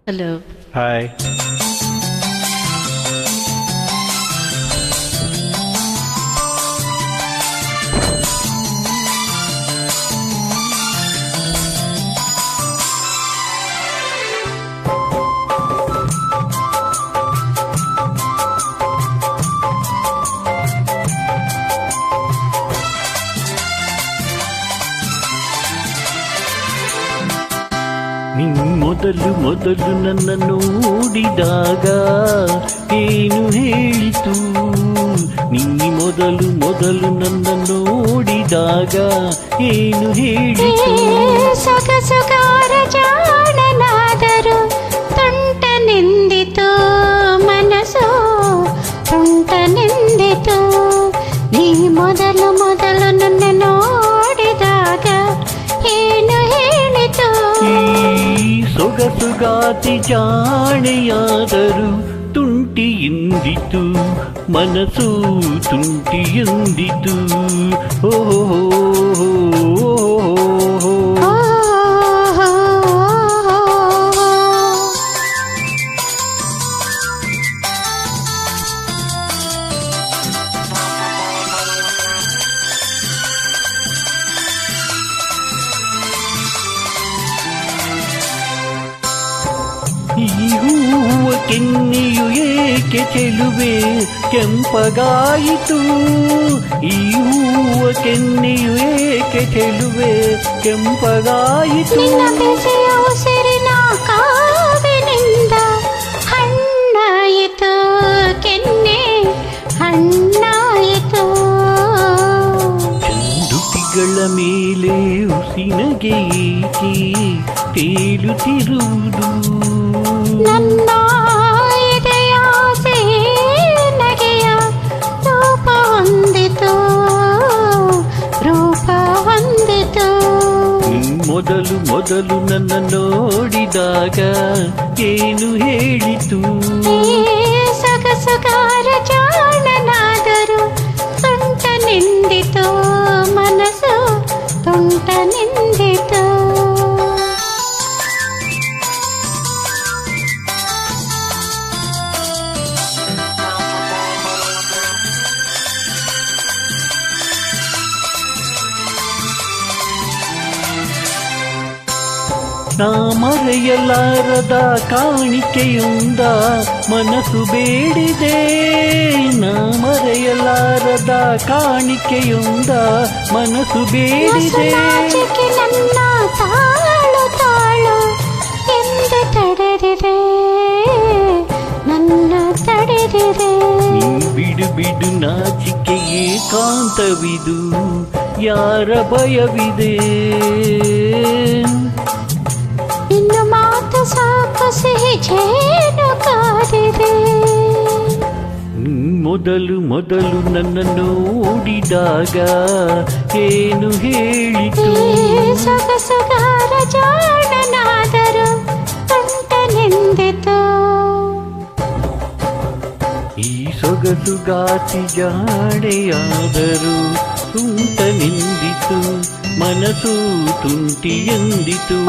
Hello. Hi. ಮೊದಲು ಮೊದಲು ನನ್ನ ನೋಡಿದಾಗ ಏನು ಹೇಳಿತು? ನೀ ಮೊದಲು ಮೊದಲು ನನ್ನ ನೋಡಿದಾಗ ಏನು ಹೇಳಿತು? ಸೊಗಸುಗಾರ ಜಾಣನಾದರು ತುಂಟನೆಂದಿತು ಮನಸ್ಸು, ತುಂಟನೆಂದಿತು. ನೀ ಮೊದಲು ಮೊದಲು ನನ್ನ ನೋಡಿದಾಗ ಏನು ಹೇಳಿತು? ಸೊಗಸುಗಾತಿ ಜಾಣೆಯಾದರು ತುಂಟಿ ಎಂದಿತು ಮನಸ್ಸು, ತುಂಟಿ ಎಂದಿತು. ಈ ಹೂವ ಕೆನ್ನೆಯು ಏಕೆ ಚೆಲುವೆ ಕೆಂಪಗಾಯಿತು? ಈ ಹೂವ ಕೆನ್ನೆಯು ಏಕೆ ಚೆಲುವೆ ಕೆಂಪಗಾಯಿತು? ನಿನ್ನ ಬೆಸೆಯ ಉಸಿರಿನ ಕಾವಿನಿಂದ ಹಣ್ಣಾಯಿತು ಕೆನ್ನೆ, ಹಣ್ಣಾಯಿತು. ಚಂದುಟಿಗಳ ಮೇಲೆ ಉಸಿನಗೆ ಏಕೆ ತೇಲುತ್ತಿರುವುದು? ನನ್ನ ಇದೆಯಾಸೆ ನಗೆಯ ರೂಪ ಹೊಂದಿತು, ರೂಪ ಹೊಂದಿತು. ಮೊದಲು ಮೊದಲು ನನ್ನ ನೋಡಿದಾಗ ಏನು ಹೇಳಿತು? ಸೊಗಸುಗಾರ ಜಾಣನಾದರು ತುಂಟನೆಂದಿತು ಮನಸ್ಸು, ತುಂಟನೆಂದಿತು. ನಾ ಮರೆಯಲಾರದ ಕಾಣಿಕೆಯುಂದ ಮನಸ್ಸು ಬೇಡಿದೆ. ನಾ ಮರೆಯಲಾರದ ಕಾಣಿಕೆಯುಂದ ಮನಸ್ಸು ಬೇಡಿದೆ. ನನ್ನ ತಾಳು ತಾಳು ಎಂದು ತಡೆದಿದೆ, ನನ್ನ ತಡೆದಿದೆ. ಬಿಡು ಬಿಡು ನಾಚಿಕೆ ಏಕಾಂತವಿದು ಯಾರ ಭಯವಿದೆ? ಇನ್ನು ಮಾತು ಸಾಕು ಸಿಹಿ ಜೇನು ಕಾದಿದೆ. ಮೊದಲು ಮೊದಲು ನನ್ನ ನೋಡಿದಾಗ ಏನು ಹೇಳಿತು? ಸೊಗಸುಗಾರ ಜಾಣನಾದರು ತುಂಟನೆಂದಿತು. ಈ ಸೊಗಸುಗಾತಿ ಜಾಡೆಯಾದರು ತುಂಟನೆಂದಿತು ಮನಸ್ಸು, ತುಂಟಿ ಎಂದಿತು.